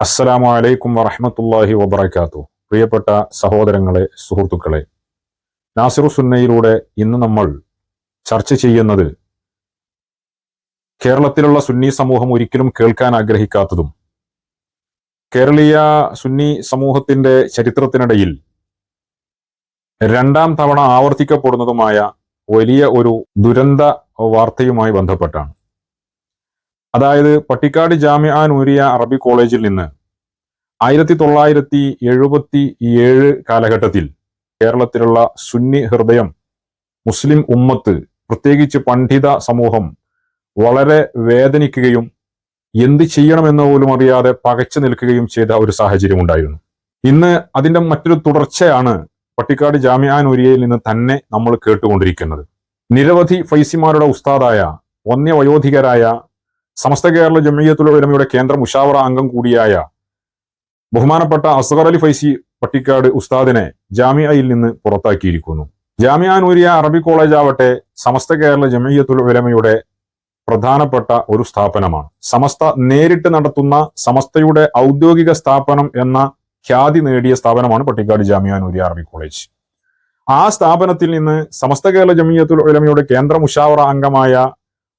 അസ്സലാമു അലൈക്കും വറഹ്മത്തുള്ളാഹി വബറകാതുഹു. പ്രിയപ്പെട്ട സഹോദരങ്ങളെ, സുഹൃത്തുക്കളെ, നാസിറു സുന്നയിലൂടെ ഇന്ന് നമ്മൾ ചർച്ച ചെയ്യുന്നത് കേരളത്തിലുള്ള സുന്നി സമൂഹം ഒരിക്കലും കേൾക്കാൻ ആഗ്രഹിക്കാത്തതും കേരളീയ സുന്നി സമൂഹത്തിന്റെ ചരിത്രത്തിനിടയിൽ രണ്ടാം തവണ ആവർത്തിക്കപ്പെടുന്നതുമായ വലിയ ഒരു ദുരന്ത വാർത്തയുമായി ബന്ധപ്പെട്ടാണ്. അതായത് പട്ടിക്കാട് ജാമിഅ നൂരിയ അറബി കോളേജിൽ നിന്ന് 1977 കാലഘട്ടത്തിൽ കേരളത്തിലുള്ള സുന്നി ഹൃദയം, മുസ്ലിം ഉമ്മത്ത്, പ്രത്യേകിച്ച് പണ്ഡിത സമൂഹം വളരെ വേദനിക്കുകയും എന്ത് ചെയ്യണമെന്ന് പോലും അറിയാതെ പകച്ചു നിൽക്കുകയും ചെയ്ത ഒരു സാഹചര്യം ഉണ്ടായിരുന്നു. ഇന്ന് അതിന്റെ മറ്റൊരു തുടർച്ചയാണ് പട്ടിക്കാട് ജാമിഅ നൂരിയയിൽ നിന്ന് തന്നെ നമ്മൾ കേട്ടുകൊണ്ടിരിക്കുന്നത്. നിരവധി ഫൈസിമാരുടെ ഉസ്താദായ, വന്യവയോധികരായ, സമസ്ത കേരള ജംഇയ്യത്തുൽ ഉലമയുടെ കേന്ദ്ര മുശാവറ അംഗം കൂടിയായ ബഹുമാനപ്പെട്ട അസ്ഗർ അലി ഫൈസി പട്ടിക്കാട് ഉസ്താദിനെ ജാമിഅയിൽ നിന്ന് പുറത്താക്കിയിരിക്കുന്നു. ജാമിഅ നൂരിയ അറബി കോളേജ് ആവട്ടെ സമസ്ത കേരള ജംഇയ്യത്തുൽ ഉലമയുടെ പ്രധാനപ്പെട്ട ഒരു സ്ഥാപനമാണ്. സമസ്ത നേരിട്ട് നടത്തുന്ന സമസ്തയുടെ ഔദ്യോഗിക സ്ഥാപനം എന്ന ഖ്യാതി നേടിയ സ്ഥാപനമാണ് പട്ടിക്കാട് ജാമിഅ നൂരിയ അറബി കോളേജ്. ആ സ്ഥാപനത്തിൽ നിന്ന് സമസ്ത കേരള ജംഇയ്യത്തുൽ ഉലമയുടെ കേന്ദ്ര മുശാവറ അംഗമായ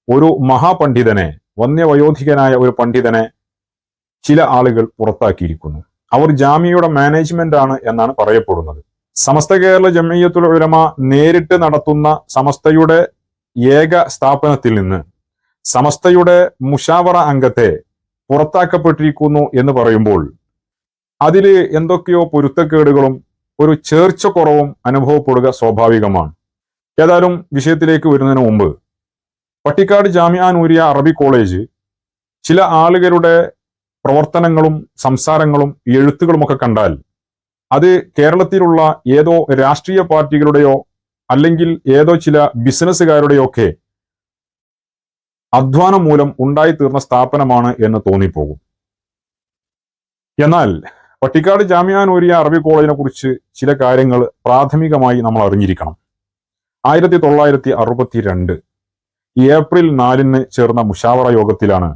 ഒരു മഹാപണ്ഡിതനെ, വന്യവയോധികനായ ഒരു പണ്ഡിതനെ ചില ആളുകൾ പുറത്താക്കിയിരിക്കുന്നു. അവർ ജാമിയയുടെ മാനേജ്മെന്റ് ആണ് എന്നാണ് പറയപ്പെടുന്നത്. സമസ്ത കേരള ജംഇയ്യത്തുൽ ഉലമ നേരിട്ട് നടത്തുന്ന സമസ്തയുടെ ഏക സ്ഥാപനത്തിൽ നിന്ന് സമസ്തയുടെ മുശാവറ അംഗത്തെ പുറത്താക്കപ്പെട്ടിരിക്കുന്നു എന്ന് പറയുമ്പോൾ അതില് എന്തൊക്കെയോ പൊരുത്തക്കേടുകളും ഒരു ചേർച്ചക്കുറവും അനുഭവപ്പെടുക സ്വാഭാവികമാണ്. ഏതായാലും വിഷയത്തിലേക്ക് വരുന്നതിന് മുമ്പ് പട്ടിക്കാട് ജാമിഅ നൂരിയ അറബി കോളേജ് ചില ആളുകളുടെ പ്രവർത്തനങ്ങളും സംസാരങ്ങളും എഴുത്തുകളുമൊക്കെ കണ്ടാൽ അത് കേരളത്തിലുള്ള ഏതോ രാഷ്ട്രീയ പാർട്ടികളുടെയോ അല്ലെങ്കിൽ ഏതോ ചില ബിസിനസ്സുകാരുടെയോ ഒക്കെ അധ്വാനം മൂലം ഉണ്ടായിത്തീർന്ന സ്ഥാപനമാണ് എന്ന് തോന്നിപ്പോകും. എന്നാൽ പട്ടിക്കാട് ജാമിഅ നൂരിയ അറബി കോളേജിനെ കുറിച്ച് ചില കാര്യങ്ങൾ പ്രാഥമികമായി നമ്മൾ അറിഞ്ഞിരിക്കണം. 1962 ഏപ്രിൽ 4 ചേർന്ന മുശാവറ യോഗത്തിലാണ്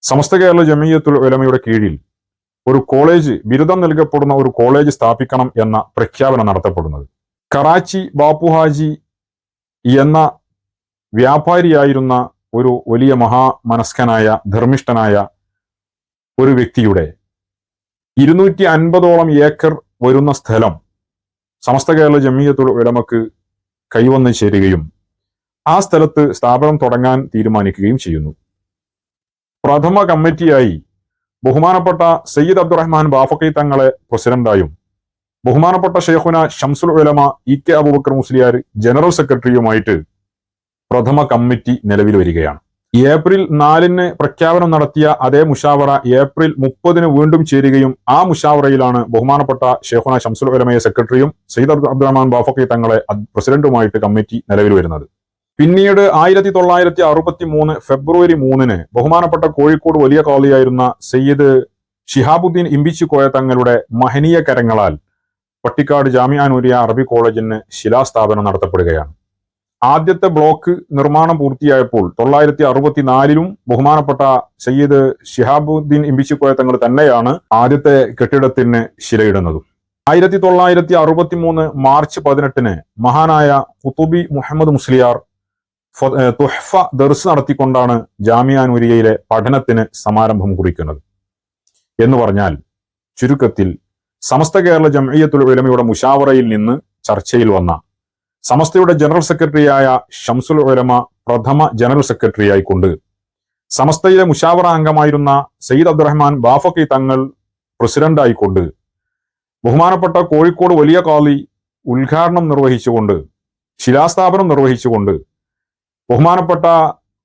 സമസ്ത കേരള ജംഇയ്യത്തുൽ ഉലമയുടെ കീഴിൽ ഒരു കോളേജ്, ബിരുദം നൽകപ്പെടുന്ന ഒരു കോളേജ് സ്ഥാപിക്കണം എന്ന പ്രഖ്യാപനം നടത്തപ്പെടുന്നത്. കറാച്ചി ബാപ്പുഹാജി എന്ന വ്യാപാരിയായിരുന്ന ഒരു വലിയ മഹാമനസ്കനായ, ധർമ്മിഷ്ഠനായ ഒരു വ്യക്തിയുടെ 250ഓളം ഏക്കർ വരുന്ന സ്ഥലം സമസ്ത കേരള ജംഇയ്യത്തുൽ ഉലമക്ക് കൈവന്ന് ചേരുകയും ആ സ്ഥലത്ത് സ്ഥാപനം തുടങ്ങാൻ തീരുമാനിക്കുകയും ചെയ്യുന്നു. പ്രഥമ കമ്മിറ്റിയായി ബഹുമാനപ്പെട്ട സയ്യിദ് അബ്ദുറഹ്മാൻ ബാഫഖി തങ്ങളെ പ്രസിഡന്റായും ബഹുമാനപ്പെട്ട ഷെയ്ഖുന ഷംസുൽ ഉലമ ഇ.കെ. അബൂബക്കർ മുസ്ലിയാർ ജനറൽ സെക്രട്ടറിയുമായിട്ട് പ്രഥമ കമ്മിറ്റി നിലവിൽ വരികയാണ്. ഏപ്രിൽ 4 പ്രഖ്യാപനം നടത്തിയ അതേ മുശാവറ ഏപ്രിൽ 30 വീണ്ടും ചേരുകയും ആ മുശാവറയിലാണ് ബഹുമാനപ്പെട്ട ഷെയ്ഖുന ഷംസുൽ ഉലമയെ സെക്രട്ടറിയും സയ്യിദ് അബ്ദുറഹ്മാൻ ബാഫഖി തങ്ങളെ പ്രസിഡന്റുമായിട്ട് കമ്മിറ്റി നിലവിൽ വരുന്നത്. പിന്നീട് 1963 ഫെബ്രുവരി 3 ബഹുമാനപ്പെട്ട കോഴിക്കോട് വലിയ ഖാദിയായിരുന്ന സയ്യിദ് ഷിഹാബുദ്ദീൻ ഇമ്പിച്ചിക്കോയ തങ്ങളുടെ മഹനീയ കരങ്ങളാൽ പട്ടിക്കാട് ജാമിഅ നൂരിയ അറബി കോളേജിന് ശിലാസ്ഥാപനം നടത്തപ്പെടുകയാണ്. ആദ്യത്തെ ബ്ലോക്ക് നിർമ്മാണം പൂർത്തിയായപ്പോൾ 1964 ബഹുമാനപ്പെട്ട സയ്യിദ് ഷിഹാബുദ്ദീൻ ഇമ്പിച്ചിക്കോയ തങ്ങൾ തന്നെയാണ് ആദ്യത്തെ കെട്ടിടത്തിന് ശിലയിടുന്നതും. 1963 മാർച്ച് 18 മഹാനായ ഖുതുബി മുഹമ്മദ് മുസ്ലിയാർ തുഹ്ഫ ദർസ് നടത്തിക്കൊണ്ടാണ് ജാമിഅ നൂരിയയിലെ പഠനത്തിന് സമാരംഭം കുറിക്കുന്നത്. എന്ന് പറഞ്ഞാൽ ചുരുക്കത്തിൽ സമസ്ത കേരള ജംഇയ്യത്തുൽ ഉലമയുടെ മുശാവറയിൽ നിന്ന് ചർച്ചയിൽ വന്ന സമസ്തയുടെ ജനറൽ സെക്രട്ടറിയായ ഷംസുൽ ഉലമ പ്രഥമ ജനറൽ സെക്രട്ടറി ആയിക്കൊണ്ട് സമസ്തയിലെ മുശാവറ അംഗമായിരുന്ന സയ്യിദ് അബ്ദുറഹ്മാൻ ബാഫഖി തങ്ങൾ പ്രസിഡന്റ് ആയിക്കൊണ്ട് ബഹുമാനപ്പെട്ട കോഴിക്കോട് വലിയ ഖാദി ഉദ്ഘാടനം നിർവഹിച്ചുകൊണ്ട്, ശിലാസ്ഥാപനം നിർവഹിച്ചുകൊണ്ട്, ബഹുമാനപ്പെട്ട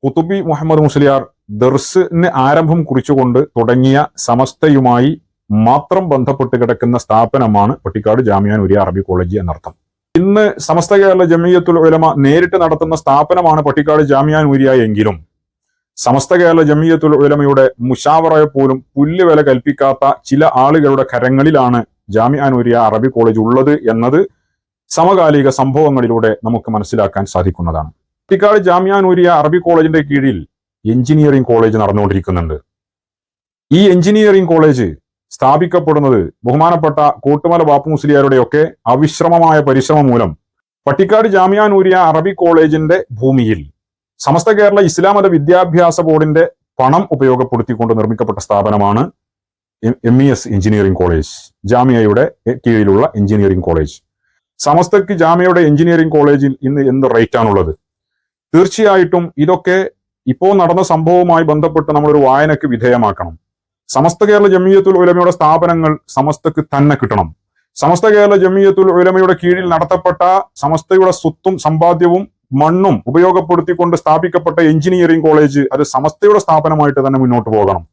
ഖുതുബി മുഹമ്മദ് മുസ്ലിയാർ ദർസിന് ആരംഭം കുറിച്ചുകൊണ്ട് തുടങ്ങിയ സമസ്തയുമായി മാത്രം ബന്ധപ്പെട്ട് കിടക്കുന്ന സ്ഥാപനമാണ് പട്ടിക്കാട് ജാമിഅ നൂരിയ അറബി കോളേജ് എന്നർത്ഥം. ഇന്ന് സമസ്ത കേരള ജംഇയ്യത്തുൽ ഉലമ നേരിട്ട് നടത്തുന്ന സ്ഥാപനമാണ് പട്ടിക്കാട് ജാമിഅ നൂരിയ എങ്കിലും സമസ്ത കേരള ജംഇയ്യത്തുൽ ഉലമയുടെ മുശാവറയെ പോലും പുല്ലുവില കൽപ്പിക്കാത്ത ചില ആളുകളുടെ കരങ്ങളിലാണ് ജാമിഅ നൂരിയ അറബി കോളേജ് ഉള്ളത് എന്നത് സമകാലിക സംഭവങ്ങളിലൂടെ നമുക്ക് മനസ്സിലാക്കാൻ സാധിക്കുന്നതാണ്. പട്ടിക്കാട് ജാമിഅ നൂരിയ അറബി കോളേജിന്റെ കീഴിൽ എഞ്ചിനീയറിംഗ് കോളേജ് നടന്നുകൊണ്ടിരിക്കുന്നുണ്ട്. ഈ എഞ്ചിനീയറിംഗ് കോളേജ് സ്ഥാപിക്കപ്പെടുന്നത് ബഹുമാനപ്പെട്ട കോട്ടുമല ബാപ്പു മുസ്ലിയാരുടെയൊക്കെ അവിശ്രമമായ പരിശ്രമം മൂലം പട്ടിക്കാട് ജാമിയ നൂരിയ അറബി കോളേജിന്റെ ഭൂമിയിൽ സമസ്ത കേരള ഇസ്ലാം മത വിദ്യാഭ്യാസ ബോർഡിന്റെ പണം ഉപയോഗപ്പെടുത്തിക്കൊണ്ട് നിർമ്മിക്കപ്പെട്ട സ്ഥാപനമാണ് MES എഞ്ചിനീയറിംഗ് കോളേജ്, ജാമിയയുടെ കീഴിലുള്ള എഞ്ചിനീയറിംഗ് കോളേജ്. സമസ്തക്ക് ജാമിയയുടെ എഞ്ചിനീയറിംഗ് കോളേജിൽ ഇന്ന് എന്ത് റേറ്റ് ആണുള്ളത്? തീർച്ചയായിട്ടും ഇതൊക്കെ ഇപ്പോൾ നടന്ന സംഭവവുമായി ബന്ധപ്പെട്ട് നമ്മളൊരു വായനക്ക് വിധേയമാക്കണം. സമസ്ത കേരള ജമിയത്തുൽ ഉലമയുടെ സ്ഥാപനങ്ങൾ സമസ്തക്ക് തന്നെ കിട്ടണം. സമസ്ത കേരള ജമിയത്തുൽ ഉലമയുടെ കീഴിൽ നടത്തപ്പെട്ട സമസ്തയുടെ സ്വത്തും സമ്പാദ്യവും മണ്ണും ഉപയോഗപ്പെടുത്തിക്കൊണ്ട് സ്ഥാപിക്കപ്പെട്ട എഞ്ചിനീയറിംഗ് കോളേജ് അത് സമസ്തയുടെ സ്ഥാപനമായിട്ട് തന്നെ മുന്നോട്ട് പോകണം.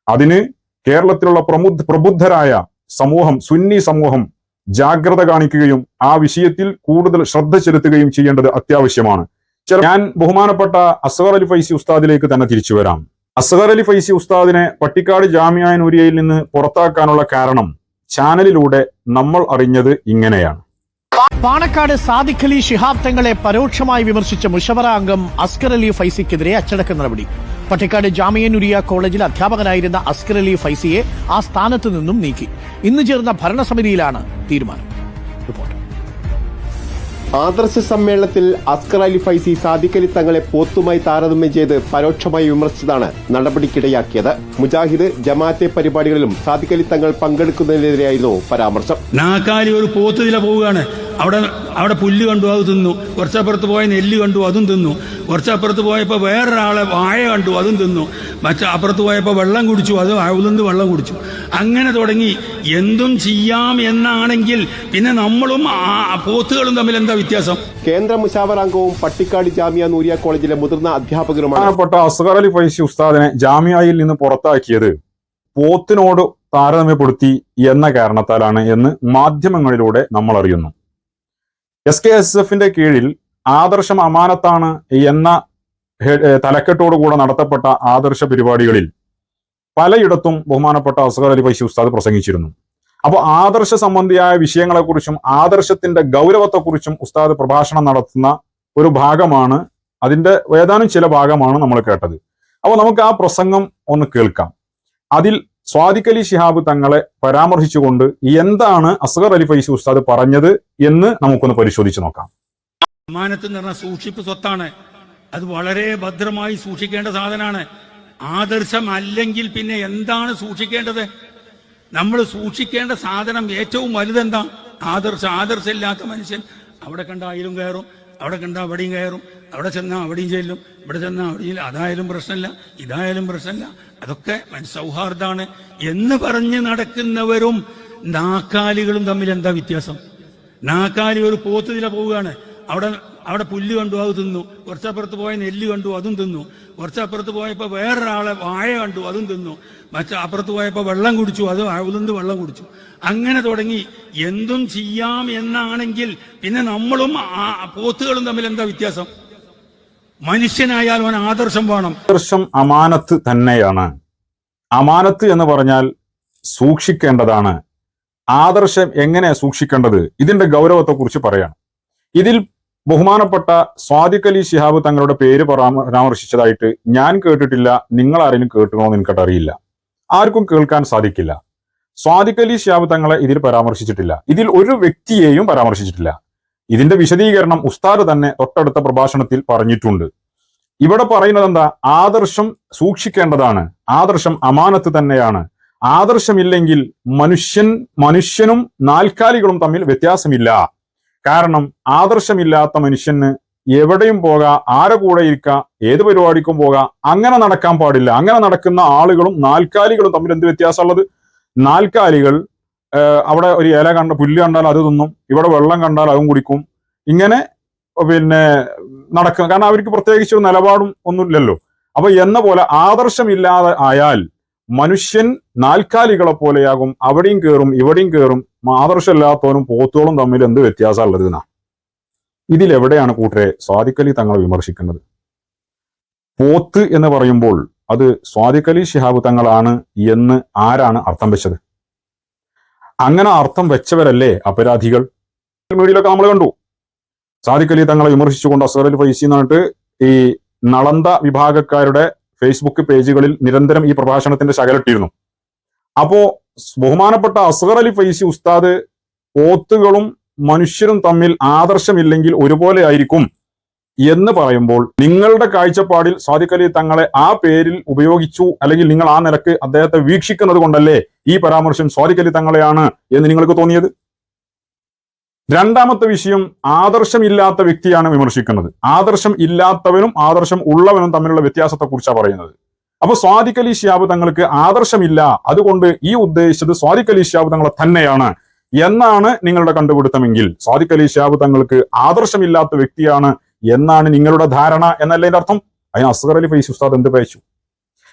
അതിന് കേരളത്തിലുള്ള പ്രബുദ്ധരായ സമൂഹം, സുന്നി സമൂഹം ജാഗ്രത കാണിക്കുകയും ആ വിഷയത്തിൽ കൂടുതൽ ശ്രദ്ധ ചെലുത്തുകയും ചെയ്യേണ്ടത് അത്യാവശ്യമാണ്. ഞാൻ ബഹുമാനപ്പെട്ട അസ്ഗർ അലി ഫൈസി ഉസ്താദിലേക്ക് തന്നെ തിരിച്ചു വരാം. അസ്ഗർ അലി ഫൈസി ഉസ്താദിനെ പട്ടിക്കാട് ജാമിയ നൂരിയയിൽ നിന്ന് പുറത്താക്കാനുള്ള കാരണം ചാനലിലൂടെ നമ്മൾ അറിഞ്ഞത് ഇങ്ങനെയാണ്. പാണക്കാട് സാദിഖ് അലി ശിഹാബ് തങ്ങളെ പരോക്ഷമായി വിമർശിച്ച മുഷവറ അംഗം അസ്ഗർ അലി ഫൈസിക്കെതിരെ അച്ചടക്ക നടപടി. പട്ടിക്കാട് ജാമിയ നൂരിയ കോളേജിൽ അധ്യാപകനായിരുന്ന അസ്ഗർ അലി ഫൈസിയെ ആ സ്ഥാനത്ത് നിന്നും നീക്കി. ഇന്ന് ചേർന്ന ഭരണസമിതിയിലാണ് തീരുമാനം. റിപ്പോർട്ട്. ആദർശ സമ്മേളനത്തിൽ അസ്ഗർ അലി ഫൈസി സാദിഖ് അലി തങ്ങളെ പോത്തുമായി താരതമ്യം ചെയ്ത് പരോക്ഷമായി വിമർശിച്ചതാണ് നടപടിക്കിടയാക്കിയത്. മുജാഹിദ് ജമാഅത്തെ പരിപാടികളിലും സാദിഖ് അലി തങ്ങൾ പങ്കെടുക്കുന്നതിനെതിരെയായിരുന്നു പരാമർശം. നാക്കാലി ഒരു പോത്ത് ഇതില പോവുകയാണ്, അവിടെ പുല്ല് കണ്ടു അത് തിന്നു, കുറച്ചപ്പുറത്ത് പോയ നെല്ല് കണ്ടു അതും തിന്നു, കുറച്ചപ്പുറത്ത് പോയപ്പോൾ വേറൊരാളെ വാഴ കണ്ടു അതും തിന്നു, അപ്പുറത്ത് പോയപ്പോൾ വെള്ളം കുടിച്ചു, അത് അവിടുന്ന് വെള്ളം കുടിച്ചു. അങ്ങനെ തുടങ്ങി എന്തും ചെയ്യാം എന്നാണെങ്കിൽ പിന്നെ നമ്മളും പോത്തുകളും തമ്മിൽ എന്താ വ്യത്യാസം? കേന്ദ്ര മുശാവറാംഗവും പട്ടിക്കാട് ജാമിയ നൂരിയ കോളേജിലെ മുതിർന്ന അധ്യാപകരുമാണ് അസ്ഗർ അലി ഫൈസി ഉസ്താദിനെ ജാമിയയിൽ നിന്ന് പുറത്താക്കിയത് പോത്തിനോട് താരതമ്യപ്പെടുത്തി എന്ന കാരണത്താലാണ് എന്ന് മാധ്യമങ്ങളിലൂടെ നമ്മൾ അറിയുന്നു. SKSF കീഴിൽ ആദർശം അമാനത്താണ് എന്ന തലക്കെട്ടോടുകൂടെ നടത്തപ്പെട്ട ആദർശ പരിപാടികളിൽ പലയിടത്തും ബഹുമാനപ്പെട്ട അസ്ഗർ അലി ഫൈസി ഉസ്താദ് പ്രസംഗിച്ചിരുന്നു. അപ്പോൾ ആദർശ സംബന്ധിയായ വിഷയങ്ങളെക്കുറിച്ചും ആദർശത്തിന്റെ ഗൗരവത്തെക്കുറിച്ചും ഉസ്താദ് പ്രഭാഷണം നടത്തുന്ന ഒരു ഭാഗമാണ്, അതിന്റെ ഏതാനും ചില ഭാഗമാണ് നമ്മൾ കേട്ടത്. അപ്പോൾ നമുക്ക് ആ പ്രസംഗം ഒന്ന് കേൾക്കാം. അതിൽ സാദിഖ് അലി ശിഹാബ് തങ്ങളെ പരാമർശിച്ചുകൊണ്ട് എന്താണ് അസ്ഗർ അലി ഫൈസി ഉസ്താദ് പറഞ്ഞത് എന്ന് നമുക്കൊന്ന് പരിശോധിച്ച് നോക്കാം. അമാനത്ത് എന്ന് പറഞ്ഞാൽ സൂക്ഷിപ്പ് സ്വത്താണ്, അത് വളരെ ഭദ്രമായി സൂക്ഷിക്കേണ്ട സാധനമാണ്. ആദർശം അല്ലെങ്കിൽ പിന്നെ എന്താണ് സൂക്ഷിക്കേണ്ടത്? നമ്മൾ സൂക്ഷിക്കേണ്ട സാധനം ഏറ്റവും വലുതെന്താ? ആദർശമില്ലാത്ത മനുഷ്യൻ അവിടെ കണ്ട ആയിരം കയറും, അവിടെ കണ്ട അവിടെയും കയറും, അവിടെ ചെന്നാൽ അവിടെയും ചെല്ലും, ഇവിടെ ചെന്നാൽ അവിടെയും, അതായാലും പ്രശ്നമില്ല ഇതായാലും പ്രശ്നമില്ല, അതൊക്കെ സൗഹാർദ്ദമാണ് എന്ന് പറഞ്ഞ് നടക്കുന്നവരും നാക്കാലികളും തമ്മിൽ എന്താ വ്യത്യാസം? നാക്കാലി ഒരു പോത്ത് ഇതില പോവുകയാണ്, അവിടെ പുല്ല് കണ്ടു അത് തിന്നു, കുറച്ചപ്പുറത്ത് പോയ നെല്ല് കണ്ടു അതും തിന്നു, കുറച്ചപ്പുറത്ത് പോയപ്പോൾ വേറൊരാളെ വാഴ കണ്ടു അതും തിന്നു, അപ്പുറത്ത് പോയപ്പോൾ വെള്ളം കുടിച്ചു, അത് അവിടുന്ന് വെള്ളം കുടിച്ചു. അങ്ങനെ തുടങ്ങി എന്തും ചെയ്യാം എന്നാണെങ്കിൽ പിന്നെ നമ്മളും പോത്തുകളും തമ്മിൽ എന്താ വ്യത്യാസം? മനുഷ്യനായാൽ അവൻ ആദർശം വേണം. ആദർശം അമാനത്ത് തന്നെയാണ്. അമാനത്ത് എന്ന് പറഞ്ഞാൽ സൂക്ഷിക്കേണ്ടതാണ്. ആദർശം എങ്ങനെ സൂക്ഷിക്കേണ്ടത്, ഇതിന്റെ ഗൗരവത്തെക്കുറിച്ച് പറയാണ്. ഇതിൽ ബഹുമാനപ്പെട്ട സാദിഖ് അലി ശിഹാബ് തങ്ങളുടെ പേര് പരാമർശിച്ചതായിട്ട് ഞാൻ കേട്ടിട്ടില്ല. നിങ്ങൾ ആരെങ്കിലും കേട്ടുകണമെന്ന് എനിക്കട്ട് അറിയില്ല, ആർക്കും കേൾക്കാൻ സാധിക്കില്ല. സാദിഖ് അലി ശിഹാബ് തങ്ങളെ ഇതിൽ പരാമർശിച്ചിട്ടില്ല, ഇതിൽ ഒരു വ്യക്തിയെയും പരാമർശിച്ചിട്ടില്ല. ഇതിന്റെ വിശദീകരണം ഉസ്താദ് തന്നെ തൊട്ടടുത്ത പ്രഭാഷണത്തിൽ പറഞ്ഞിട്ടുണ്ട്. ഇവിടെ പറയുന്നത് എന്താ? ആദർശം സൂക്ഷിക്കേണ്ടതാണ്, ആദർശം അമാനത്ത് തന്നെയാണ്. ആദർശമില്ലെങ്കിൽ മനുഷ്യനും നാൽക്കാലികളും തമ്മിൽ വ്യത്യാസമില്ല. കാരണം ആദർശമില്ലാത്ത മനുഷ്യന് എവിടെയും പോകാം, ആരെ കൂടെ ഇരിക്കാം, ഏത് പരിപാടിക്കും പോകാം, അങ്ങനെ നടക്കാൻ പാടില്ല. അങ്ങനെ നടക്കുന്ന ആളുകളും നാൽക്കാലികളും തമ്മിൽ എന്ത് വ്യത്യാസമുള്ളത്? നാൽക്കാലികൾ അവിടെ ഒരു ഇല പുല്ല് കണ്ടാൽ അത് തിന്നും, ഇവിടെ വെള്ളം കണ്ടാൽ അതും കുടിക്കും, ഇങ്ങനെ പിന്നെ നടക്കും. കാരണം അവർക്ക് പ്രത്യേകിച്ച് ഒരു നിലപാടും ഒന്നുമില്ലല്ലോ. അപ്പൊ എന്ന പോലെ ആദർശമില്ലാതെ ആയാൽ മനുഷ്യൻ നാൽക്കാലികളെ പോലെയാകും, അവിടെയും കയറും ഇവിടെയും കയറും. ആദർശമില്ലാത്തവനും പോത്തോളും തമ്മിൽ എന്ത് വ്യത്യാസമുള്ളത് എന്നാ? ഇതിലെവിടെയാണ് കൂട്ടരെ സാദിഖ് അലി തങ്ങളെ വിമർശിക്കുന്നത്? പോത്ത് എന്ന് പറയുമ്പോൾ അത് സാദിഖ് അലി ശിഹാബ് തങ്ങളാണ് എന്ന് ആരാണ് അർത്ഥം വെച്ചത്? അങ്ങനെ അർത്ഥം വെച്ചവരല്ലേ അപരാധികൾ? മീഡിയയിലൊക്കെ നമ്മൾ കണ്ടു, സാദിഖ് അലി തങ്ങളെ വിമർശിച്ചുകൊണ്ട് അസ്ഗർ അലി ഫൈസി എന്ന് പറഞ്ഞിട്ട് ഈ നളന്ത വിഭാഗക്കാരുടെ ഫേസ്ബുക്ക് പേജുകളിൽ നിരന്തരം ഈ പ്രഭാഷണത്തിന്റെ ശകലിട്ടിരുന്നു. അപ്പോ ബഹുമാനപ്പെട്ട അസ്ഗർ അലി ഫൈസി ഉസ്താദ് പോത്തുകളും മനുഷ്യരും തമ്മിൽ ആദർശമില്ലെങ്കിൽ ഒരുപോലെ ആയിരിക്കും എന്ന് പറയുമ്പോൾ നിങ്ങളുടെ കാഴ്ചപ്പാടിൽ സാദിഖ് അലി തങ്ങളെ ആ പേരിൽ ഉപയോഗിച്ചു, അല്ലെങ്കിൽ നിങ്ങൾ ആ നിലക്ക് അദ്ദേഹത്തെ വീക്ഷിക്കുന്നത് കൊണ്ടല്ലേ ഈ പരാമർശം സാദിഖ് അലി തങ്ങളെയാണ് എന്ന് നിങ്ങൾക്ക് തോന്നിയത്? രണ്ടാമത്തെ വിഷയം, ആദർശമില്ലാത്ത വ്യക്തിയാണ് വിമർശിക്കുന്നത്. ആദർശം ഇല്ലാത്തവനും ആദർശം ഉള്ളവനും തമ്മിലുള്ള വ്യത്യാസത്തെ കുറിച്ചാണ് പറയുന്നത്. അപ്പൊ സാദിഖ് അലി ശിഹാബ് തങ്ങൾക്ക് ആദർശമില്ല, അതുകൊണ്ട് ഈ ഉദ്ദേശിച്ചത് സാദിഖ് അലി ശിഹാബ് തങ്ങളെ തന്നെയാണ് എന്നാണ് നിങ്ങളുടെ കണ്ടുപിടുത്തമെങ്കിൽ, സാദിഖ് അലി ശിഹാബ് തങ്ങൾക്ക് ആദർശമില്ലാത്ത വ്യക്തിയാണ് എന്നാണ് നിങ്ങളുടെ ധാരണ എന്നല്ലേ അതിന്റെ അർത്ഥം? അതിന് അസ്ഗർ അലി ഫൈസി ഉസ്താദ് എന്ത് പേച്ചു?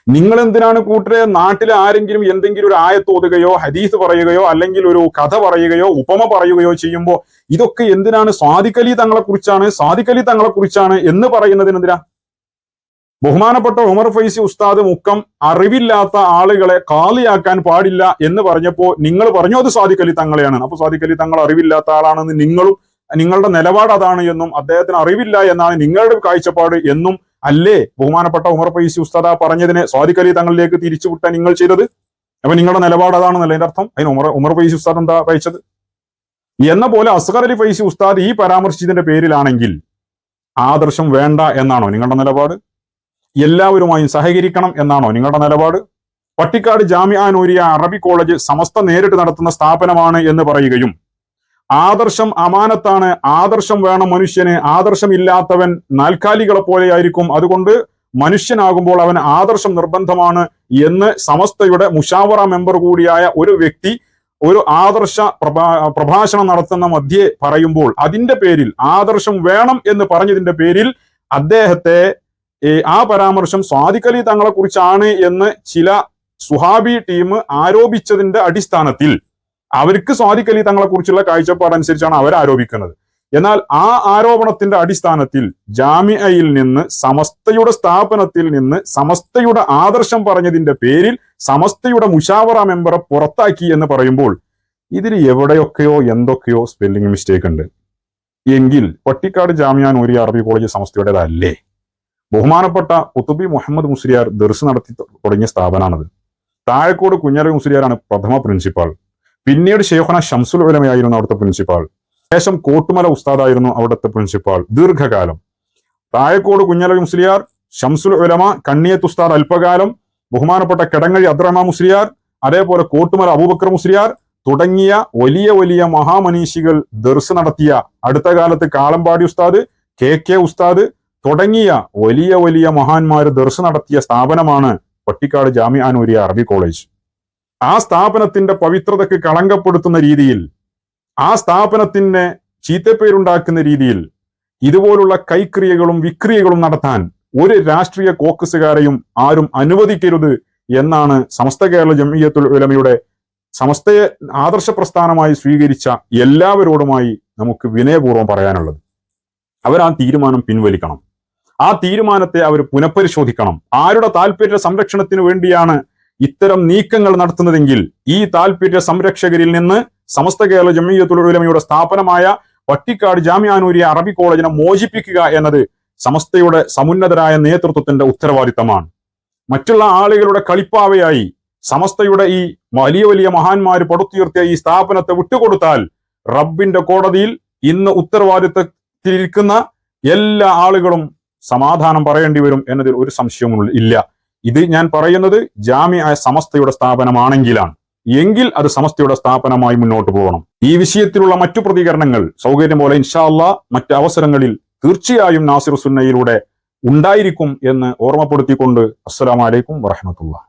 നിങ്ങൾ എന്തിനാണ് കൂട്ടരെ നാട്ടിലെ ആരെങ്കിലും എന്തെങ്കിലും ഒരു ആയത്ത് ഓതുകയോ ഹദീസ് പറയുകയോ അല്ലെങ്കിൽ ഒരു കഥ പറയുകയോ ഉപമ പറയുകയോ ചെയ്യുമ്പോൾ ഇതൊക്കെ എന്തിനാണ് സാദിഖ് അലി തങ്ങളെ കുറിച്ചാണ്, സാദിഖ് അലി തങ്ങളെ കുറിച്ചാണ് എന്ന് പറയുന്നതിന് എന്തിനാ? ബഹുമാനപ്പെട്ട ഉമർ ഫൈസി ഉസ്താദ് മുക്കം അറിവില്ലാത്ത ആളുകളെ കാളിയാക്കാൻ പാടില്ല എന്ന് പറഞ്ഞപ്പോ നിങ്ങൾ പറഞ്ഞു അത് സാദിഖ് അലി തങ്ങളെയാണ്. അപ്പൊ സാദിഖ് അലി തങ്ങൾ അറിവില്ലാത്ത ആളാണെന്ന് നിങ്ങളുടെ നിലപാട് അതാണ് എന്നും അദ്ദേഹത്തിന് അറിവില്ല എന്നാണ് നിങ്ങളുടെ കാഴ്ചപ്പാട് എന്നും അല്ലേ ബഹുമാനപ്പെട്ട ഉമർ ഫൈസി ഉസ്താദ് പറഞ്ഞതിനെ സാദിഖ് അലി തങ്ങളിലേക്ക് തിരിച്ചുവിട്ട നിങ്ങൾ ചെയ്തത്? അപ്പൊ നിങ്ങളുടെ നിലപാട് അതാണെന്നല്ലേ അതിന്റെ അർത്ഥം? അതിന് ഉമർ ഫൈസി ഉസ്താദ് എന്താ വായിച്ചത്? എന്ന പോലെ അസ്ഗർ അലി ഫൈസി ഉസ്താദ് ഈ പരാമർശിച്ചതിന്റെ പേരിലാണെങ്കിൽ ആദർശം വേണ്ട എന്നാണോ നിങ്ങളുടെ നിലപാട്? എല്ലാവരുമായും സഹകരിക്കണം എന്നാണോ നിങ്ങളുടെ നിലപാട്? പട്ടിക്കാട് ജാമിഅ നൂരിയ അറബി കോളേജ് സമസ്ത നേരിട്ട് നടത്തുന്ന സ്ഥാപനമാണ് എന്ന് പറയുകയും ആദർശം അമാനത്താണ്, ആദർശം വേണം മനുഷ്യന്, ആദർശം ഇല്ലാത്തവൻ നാൽക്കാലികളെ പോലെയായിരിക്കും, അതുകൊണ്ട് മനുഷ്യനാകുമ്പോൾ അവൻ ആദർശം നിർബന്ധമാണ് എന്ന് സമസ്തയുടെ മുഷാവറ മെമ്പർ കൂടിയായ ഒരു വ്യക്തി ഒരു ആദർശ പ്രഭാഷണം നടത്തുന്ന മധ്യേ പറയുമ്പോൾ അതിന്റെ പേരിൽ ആദർശം വേണം എന്ന് പറഞ്ഞതിന്റെ പേരിൽ അദ്ദേഹത്തെ ആ പരാമർശം സാദിഖ് അലി തങ്ങളെ കുറിച്ചാണ് എന്ന് ചില സുഹാബി ടീം ആരോപിച്ചതിന്റെ അടിസ്ഥാനത്തിൽ അവർക്ക് സാദിഖ് അലി തങ്ങളെ കുറിച്ചുള്ള കാഴ്ചപ്പാട് അനുസരിച്ചാണ് അവർ ആരോപിക്കുന്നത്. എന്നാൽ ആ ആരോപണത്തിന്റെ അടിസ്ഥാനത്തിൽ ജാമിഅയിൽ നിന്ന് സമസ്തയുടെ സ്ഥാപനത്തിൽ നിന്ന് സമസ്തയുടെ ആദർശം പറഞ്ഞതിന്റെ പേരിൽ സമസ്തയുടെ മുഷാവറ മെമ്പറെ പുറത്താക്കി എന്ന് പറയുമ്പോൾ ഇതിൽ എവിടെയൊക്കെയോ എന്തൊക്കെയോ സ്പെല്ലിംഗ് മിസ്റ്റേക്ക് ഉണ്ട് എങ്കിൽ പട്ടിക്കാട് ജാമിഅ നൂരിയ അറബി കോളേജ് സമസ്തയുടേതല്ലേ? ബഹുമാനപ്പെട്ട ഖുതുബി മുഹമ്മദ് മുസ്ലിയാർ ദർസ് നടത്തി തുടങ്ങിയ സ്ഥാപനമാണത്. താഴക്കോട് കുഞ്ഞലവി മുസ്ലിയാരാണ് പ്രഥമ പ്രിൻസിപ്പാൾ. പിന്നീട് ഷെയ്ഖുന ഷംസുൽ ഉലമയായിരുന്നു അവിടുത്തെ പ്രിൻസിപ്പാൾ. ശേഷം കോട്ടുമല ഉസ്താദായിരുന്നു അവിടുത്തെ പ്രിൻസിപ്പാൾ ദീർഘകാലം. താഴക്കോട് കുഞ്ഞലവി മുസ്ലിയാർ, ഷംസുൽ ഉലമ, കണ്ണിയത്ത് ഉസ്താദ് അല്പകാലം, ബഹുമാനപ്പെട്ട കിടങ്ങഴി അബ്ദുറഹ്മാൻ മുസ്ലിയാർ, അതേപോലെ കോട്ടുമല അബൂബക്കർ മുസ്ലിയാർ തുടങ്ങിയ വലിയ വലിയ മഹാമനീഷികൾ ദർസ് നടത്തിയ, അടുത്ത കാലത്ത് കാളമ്പാടി ഉസ്താദ്, കെ ഉസ്താദ് തുടങ്ങിയ വലിയ വലിയ മഹാന്മാര് ദർസ് നടത്തിയ സ്ഥാപനമാണ് പട്ടിക്കാട് ജാമിഅ നൂരിയ അറബി കോളേജ്. ആ സ്ഥാപനത്തിന്റെ പവിത്രതയ്ക്ക് കളങ്കപ്പെടുത്തുന്ന രീതിയിൽ, ആ സ്ഥാപനത്തിന് ചീത്തപ്പേരുണ്ടാക്കുന്ന രീതിയിൽ ഇതുപോലുള്ള കൈക്രിയകളും വിക്രിയകളും നടത്താൻ ഒരു രാഷ്ട്രീയ കോക്കസുകാരെയും ആരും അനുവദിക്കരുത് എന്നാണ് സമസ്ത കേരള ജംഇയ്യത്തുൽ ഉലമയുടെ സമസ്തയെ ആദർശ പ്രസ്ഥാനമായി സ്വീകരിച്ച എല്ലാവരോടുമായി നമുക്ക് വിനയപൂർവ്വം പറയാനുള്ളത്. അവർ ആ തീരുമാനം പിൻവലിക്കണം. ആ തീരുമാനത്തെ അവർ പുനഃപരിശോധിക്കണം. ആരുടെ താല്പര്യ സംരക്ഷണത്തിന് വേണ്ടിയാണ് ഇത്തരം നീക്കങ്ങൾ നടത്തുന്നതെങ്കിൽ ഈ താല്പര്യ സംരക്ഷകരിൽ നിന്ന് സമസ്ത കേരള ജംഇയ്യത്തുൽ ഉലമയുടെ സ്ഥാപനമായ പട്ടിക്കാട് ജാമിഅ നൂരിയ അറബി കോളേജിനെ മോചിപ്പിക്കുക എന്നത് സമസ്തയുടെ സമുന്നതരായ നേതൃത്വത്തിന്റെ ഉത്തരവാദിത്തമാണ്. മറ്റുള്ള ആളുകളുടെ കളിപ്പാവയായി സമസ്തയുടെ ഈ വലിയ വലിയ മഹാന്മാര് പടുത്തുയർത്തിയ ഈ സ്ഥാപനത്തെ വിട്ടുകൊടുത്താൽ റബ്ബിന്റെ കോടതിയിൽ ഇന്ന് ഉത്തരവാദിത്തത്തിലിരിക്കുന്ന എല്ലാ ആളുകളും സമാധാനം പറയേണ്ടി വരും എന്നതിൽ ഒരു സംശയവും ഇല്ല. ഇത് ഞാൻ പറയുന്നത് ജാമിഅ സമസ്തയുടെ സ്ഥാപനമാണെങ്കിലാണ്. എങ്കിൽ അത് സമസ്തയുടെ സ്ഥാപനമായി മുന്നോട്ട് പോകണം. ഈ വിഷയത്തിലുള്ള മറ്റു പ്രതികരണങ്ങൾ സൗകര്യം പോലെ ഇൻഷാ അല്ലാഹ് മറ്റ് അവസരങ്ങളിൽ തീർച്ചയായും നാസിർ സുന്നയിലൂടെ ഉണ്ടായിരിക്കും എന്ന് ഓർമ്മപ്പെടുത്തിക്കൊണ്ട് അസ്സലാമു അലൈക്കും വറഹ്മത്തുള്ളാഹി.